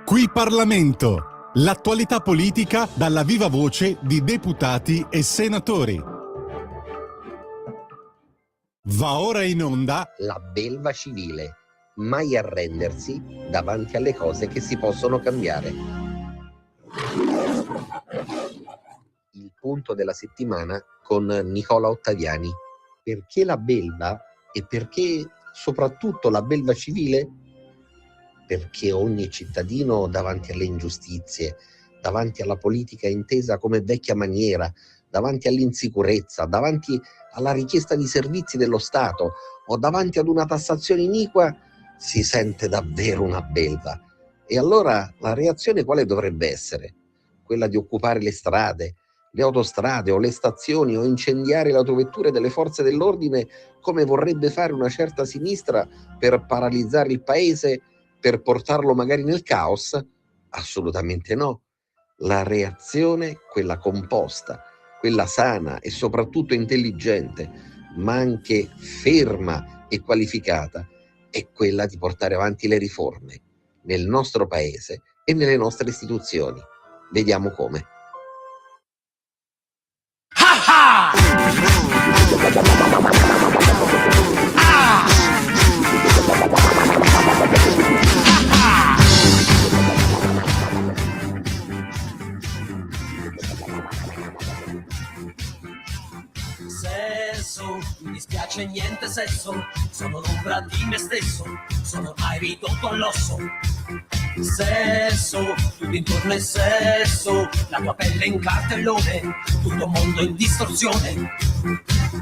Qui Parlamento, l'attualità politica dalla viva voce di deputati e senatori. Va ora in onda La belva civile, mai arrendersi davanti alle cose che si possono cambiare. Il punto della settimana con Nicola Ottaviani. Perché la belva e perché soprattutto la belva civile? Perché ogni cittadino davanti alle ingiustizie, davanti alla politica intesa come vecchia maniera, davanti all'insicurezza, davanti alla richiesta di servizi dello Stato o davanti ad una tassazione iniqua, si sente davvero una belva. E allora la reazione quale dovrebbe essere? Quella di occupare le strade, le autostrade o le stazioni o incendiare le autovetture delle forze dell'ordine come vorrebbe fare una certa sinistra per paralizzare il paese, per portarlo magari nel caos? Assolutamente no. La reazione, quella composta, quella sana e soprattutto intelligente, ma anche ferma e qualificata, è quella di portare avanti le riforme nel nostro paese e nelle nostre istituzioni. Vediamo come. Sesso, mi dispiace niente sesso, sono l'ombra di me stesso, sono ormai ridotto all'osso. Sesso, tutto intorno è sesso, la tua pelle in cartellone, tutto mondo in distorsione.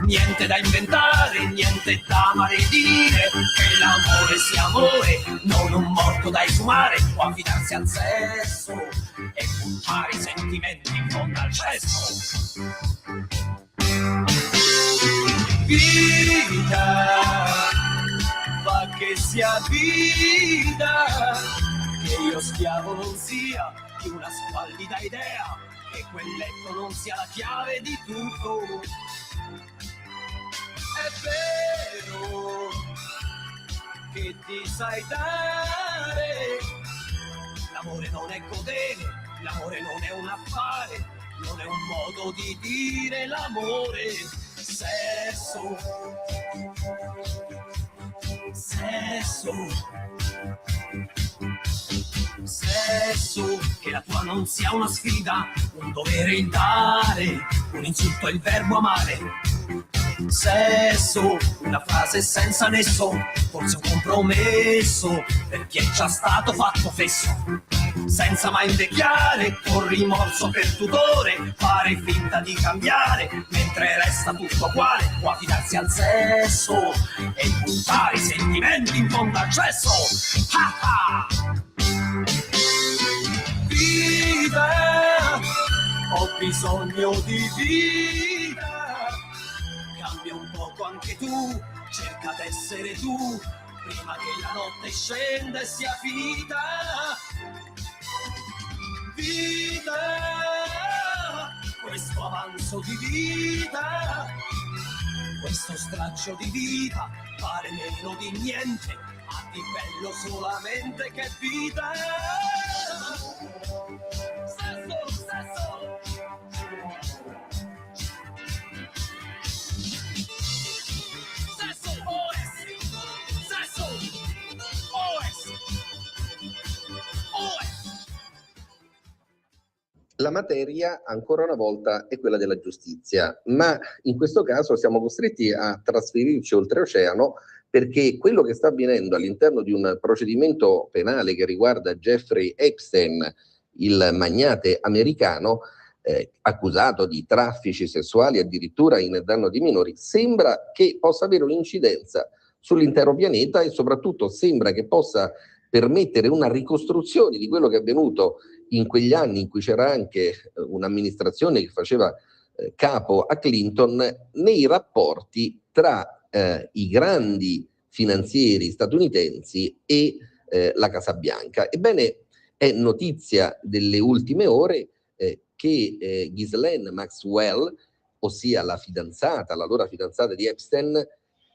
Niente da inventare, niente da maledire, che l'amore sia amore, non un morto da esumare, o affidarsi al sesso e buttare i sentimenti in fondo al cesso. Vita, fa che sia vita, che io schiavo non sia di una squallida idea, che quel letto non sia la chiave di tutto. È vero che ti sai dare, l'amore non è godere, l'amore non è un affare, non è un modo di dire l'amore. Sesso, sesso, sesso, che la tua non sia una sfida, un dovere il dare, un insulto è il verbo amare. Sesso, una frase senza nesso, forse un compromesso per chi è già stato fatto fesso. Senza mai invecchiare, con rimorso per tutore, fare finta di cambiare, mentre resta tutto uguale, o affidarsi al sesso e buttare i sentimenti in fondo al cesso. Ha ha! Vita, ho bisogno di vita, cambia un poco anche tu, cerca d'essere tu, prima che la notte scenda e sia finita. Vita, questo avanzo di vita, questo straccio di vita, pare meno di niente, ha di bello solamente che vita. Sesso, sesso. Sesso, OS. Sesso, OS. OS. La materia, ancora una volta, è quella della giustizia, ma in questo caso siamo costretti a trasferirci oltreoceano perché quello che sta avvenendo all'interno di un procedimento penale che riguarda Jeffrey Epstein, il magnate americano, accusato di traffici sessuali addirittura in danno di minori, sembra che possa avere un'incidenza sull'intero pianeta e soprattutto sembra che possa permettere una ricostruzione di quello che è avvenuto in quegli anni in cui c'era anche un'amministrazione che faceva capo a Clinton nei rapporti tra i grandi finanzieri statunitensi e la Casa Bianca. Ebbene, è notizia delle ultime ore che Ghislaine Maxwell, ossia la fidanzata, l'allora fidanzata di Epstein,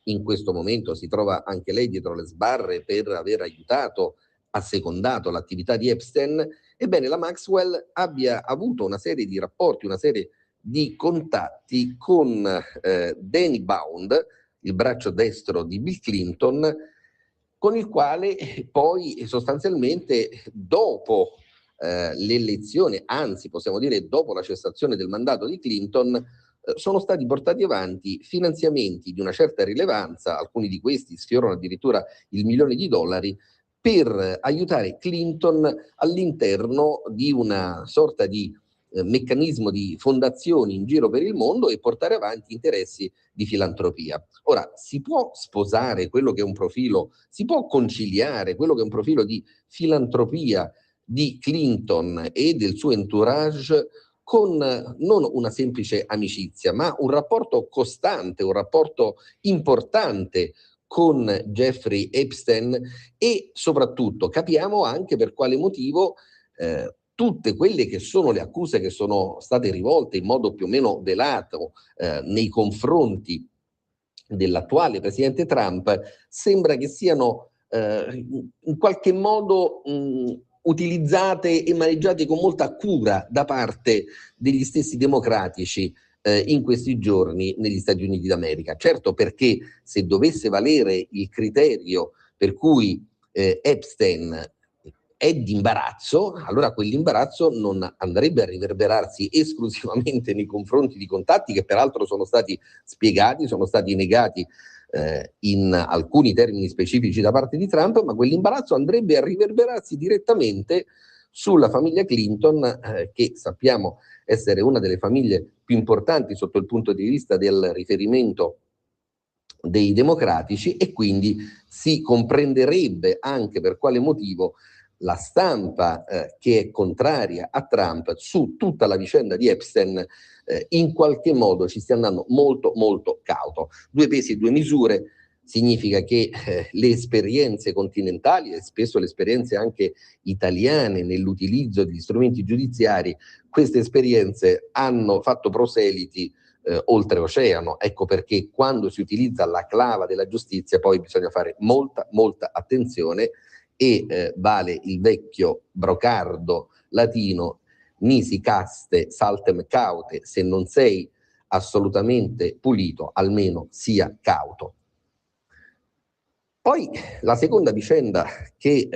in questo momento si trova anche lei dietro le sbarre per aver aiutato assecondato l'attività di Epstein, ebbene la Maxwell abbia avuto una serie di rapporti, una serie di contatti con Danny Bound, il braccio destro di Bill Clinton, con il quale poi sostanzialmente dopo l'elezione, anzi possiamo dire dopo la cessazione del mandato di Clinton, sono stati portati avanti finanziamenti di una certa rilevanza, alcuni di questi sfiorano addirittura il $1.000.000, per aiutare Clinton all'interno di una sorta di meccanismo di fondazioni in giro per il mondo e portare avanti interessi di filantropia. Ora, si può sposare quello che è un profilo, si può conciliare quello che è un profilo di filantropia di Clinton e del suo entourage con non una semplice amicizia, ma un rapporto costante, un rapporto importante con Jeffrey Epstein, e soprattutto capiamo anche per quale motivo tutte quelle che sono le accuse che sono state rivolte in modo più o meno velato nei confronti dell'attuale presidente Trump sembra che siano in qualche modo utilizzate e maneggiate con molta cura da parte degli stessi democratici in questi giorni negli Stati Uniti d'America. Certo, perché se dovesse valere il criterio per cui Epstein è di imbarazzo, allora quell'imbarazzo non andrebbe a riverberarsi esclusivamente nei confronti di contatti che peraltro sono stati spiegati, sono stati negati in alcuni termini specifici da parte di Trump, ma quell'imbarazzo andrebbe a riverberarsi direttamente sulla famiglia Clinton, che sappiamo essere una delle famiglie più importanti sotto il punto di vista del riferimento dei democratici, e quindi si comprenderebbe anche per quale motivo la stampa che è contraria a Trump su tutta la vicenda di Epstein in qualche modo ci stia andando molto molto cauto. Due pesi e due misure significa che le esperienze continentali e spesso le esperienze anche italiane nell'utilizzo degli strumenti giudiziari, queste esperienze hanno fatto proseliti oltreoceano. Ecco perché quando si utilizza la clava della giustizia poi bisogna fare molta molta attenzione, e vale il vecchio brocardo latino nisi caste saltem caute, se non sei assolutamente pulito almeno sia cauto. Poi la seconda vicenda che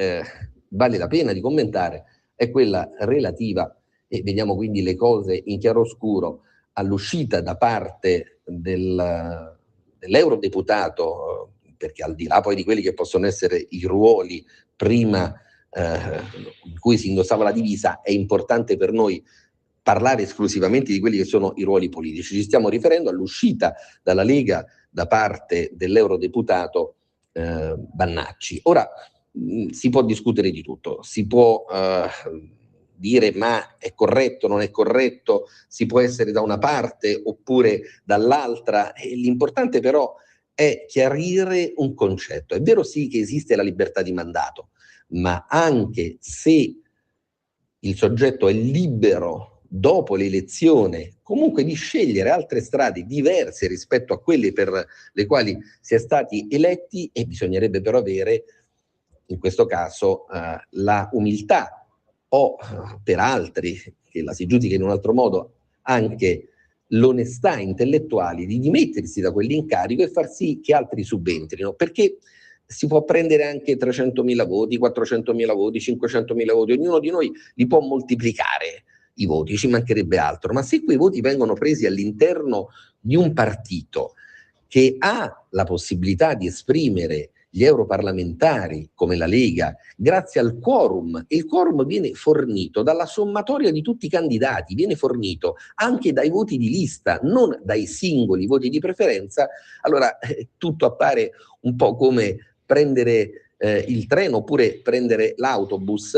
vale la pena di commentare è quella relativa, e vediamo quindi le cose in chiaroscuro, all'uscita da parte dell'eurodeputato, perché al di là poi di quelli che possono essere i ruoli prima in cui si indossava la divisa, è importante per noi parlare esclusivamente di quelli che sono i ruoli politici. Ci stiamo riferendo all'uscita dalla Lega da parte dell'eurodeputato Bannacci. Ora si può discutere di tutto, si può dire ma è corretto, non è corretto, si può essere da una parte oppure dall'altra, e l'importante però è chiarire un concetto. È vero sì che esiste la libertà di mandato, ma anche se il soggetto è libero dopo l'elezione comunque di scegliere altre strade diverse rispetto a quelle per le quali si è stati eletti, e bisognerebbe però avere in questo caso la umiltà, o per altri che la si giudica in un altro modo anche l'onestà intellettuale di dimettersi da quell'incarico e far sì che altri subentrino, perché si può prendere anche 300.000 voti, 400.000 voti, 500.000 voti, ognuno di noi li può moltiplicare i voti, ci mancherebbe altro, ma se quei voti vengono presi all'interno di un partito che ha la possibilità di esprimere gli europarlamentari come la Lega grazie al quorum, e il quorum viene fornito dalla sommatoria di tutti i candidati, viene fornito anche dai voti di lista, non dai singoli voti di preferenza, allora tutto appare un po' come prendere il treno oppure prendere l'autobus,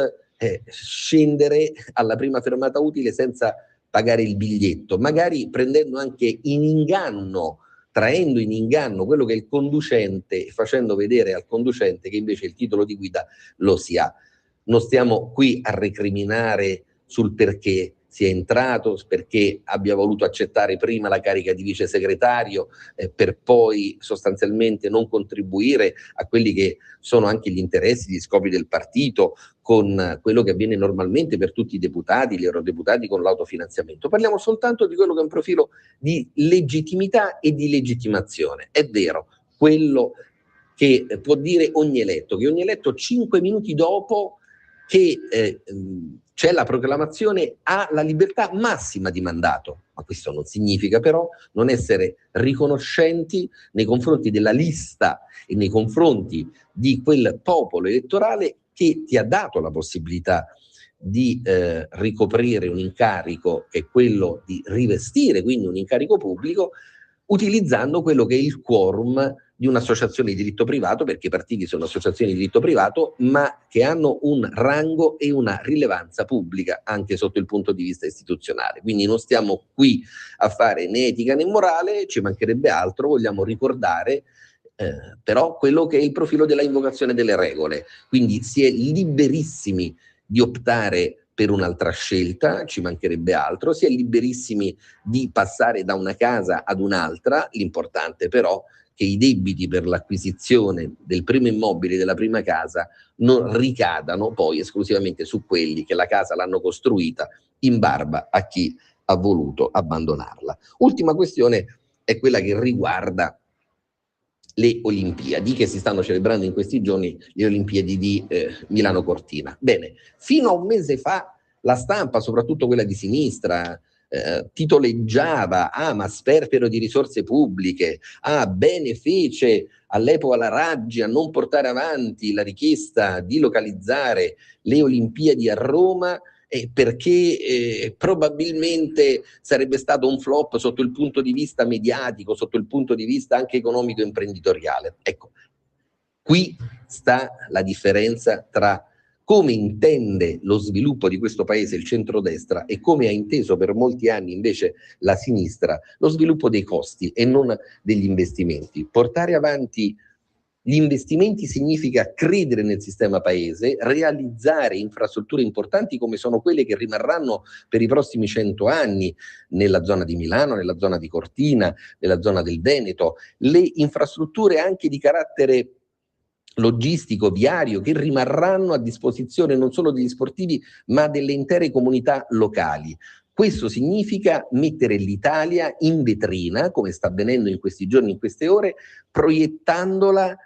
scendere alla prima fermata utile senza pagare il biglietto, magari prendendo anche in inganno, traendo in inganno quello che è il conducente e facendo vedere al conducente che invece il titolo di guida lo si ha. Non stiamo qui a recriminare sul perché sia entrato, perché abbia voluto accettare prima la carica di vice segretario per poi sostanzialmente non contribuire a quelli che sono anche gli interessi, gli scopi del partito, con quello che avviene normalmente per tutti i deputati, gli eurodeputati con l'autofinanziamento. Parliamo soltanto di quello che è un profilo di legittimità e di legittimazione. È vero, quello che può dire ogni eletto, che ogni eletto 5 minuti dopo che c'è la proclamazione ha la libertà massima di mandato, ma questo non significa però non essere riconoscenti nei confronti della lista e nei confronti di quel popolo elettorale che ti ha dato la possibilità di ricoprire un incarico, che è quello di rivestire quindi un incarico pubblico, utilizzando quello che è il quorum di un'associazione di diritto privato, perché i partiti sono associazioni di diritto privato, ma che hanno un rango e una rilevanza pubblica anche sotto il punto di vista istituzionale. Quindi non stiamo qui a fare né etica né morale, ci mancherebbe altro, vogliamo ricordare però quello che è il profilo della invocazione delle regole. Quindi si è liberissimi di optare per un'altra scelta, ci mancherebbe altro, si è liberissimi di passare da una casa ad un'altra, l'importante però che i debiti per l'acquisizione del primo immobile, della prima casa, non ricadano poi esclusivamente su quelli che la casa l'hanno costruita in barba a chi ha voluto abbandonarla. Ultima questione è quella che riguarda le Olimpiadi che si stanno celebrando in questi giorni, le Olimpiadi di Milano Cortina. Bene, fino a un mese fa la stampa, soprattutto quella di sinistra, titoleggiava ma sperpero di risorse pubbliche, bene fece all'epoca la Raggi a non portare avanti la richiesta di localizzare le Olimpiadi a Roma perché probabilmente sarebbe stato un flop sotto il punto di vista mediatico, sotto il punto di vista anche economico e imprenditoriale. Ecco, qui sta la differenza tra come intende lo sviluppo di questo paese il centrodestra e come ha inteso per molti anni invece la sinistra lo sviluppo dei costi e non degli investimenti. Portare avanti gli investimenti significa credere nel sistema paese, realizzare infrastrutture importanti come sono quelle che rimarranno per i prossimi 100 anni nella zona di Milano, nella zona di Cortina, nella zona del Veneto, le infrastrutture anche di carattere logistico, viario, che rimarranno a disposizione non solo degli sportivi ma delle intere comunità locali. Questo significa mettere l'Italia in vetrina, come sta avvenendo in questi giorni, in queste ore, proiettandola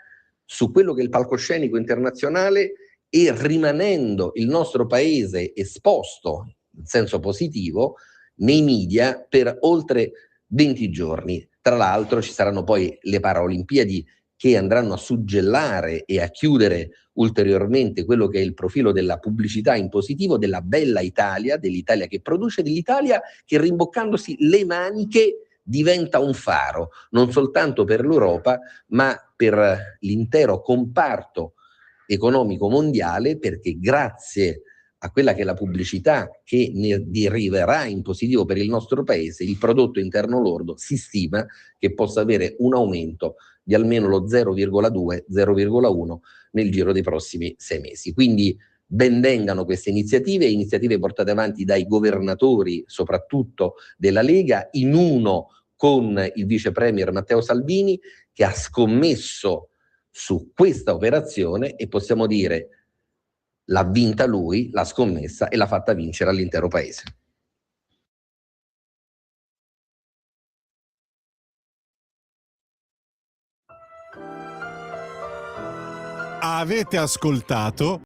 su quello che è il palcoscenico internazionale e rimanendo il nostro paese esposto, in senso positivo, nei media per oltre 20 giorni. Tra l'altro ci saranno poi le Paralimpiadi che andranno a suggellare e a chiudere ulteriormente quello che è il profilo della pubblicità in positivo della bella Italia, dell'Italia che produce, dell'Italia che rimboccandosi le maniche diventa un faro, non soltanto per l'Europa, ma per l'intero comparto economico mondiale, perché grazie a quella che è la pubblicità che ne deriverà in positivo per il nostro paese, il prodotto interno lordo si stima che possa avere un aumento di almeno lo 0,2-0,1 nel giro dei prossimi 6 mesi. Quindi ben vengano queste iniziative portate avanti dai governatori, soprattutto della Lega, in uno con il vice premier Matteo Salvini, che ha scommesso su questa operazione e possiamo dire l'ha vinta lui, l'ha scommessa e l'ha fatta vincere all'intero paese. Avete ascoltato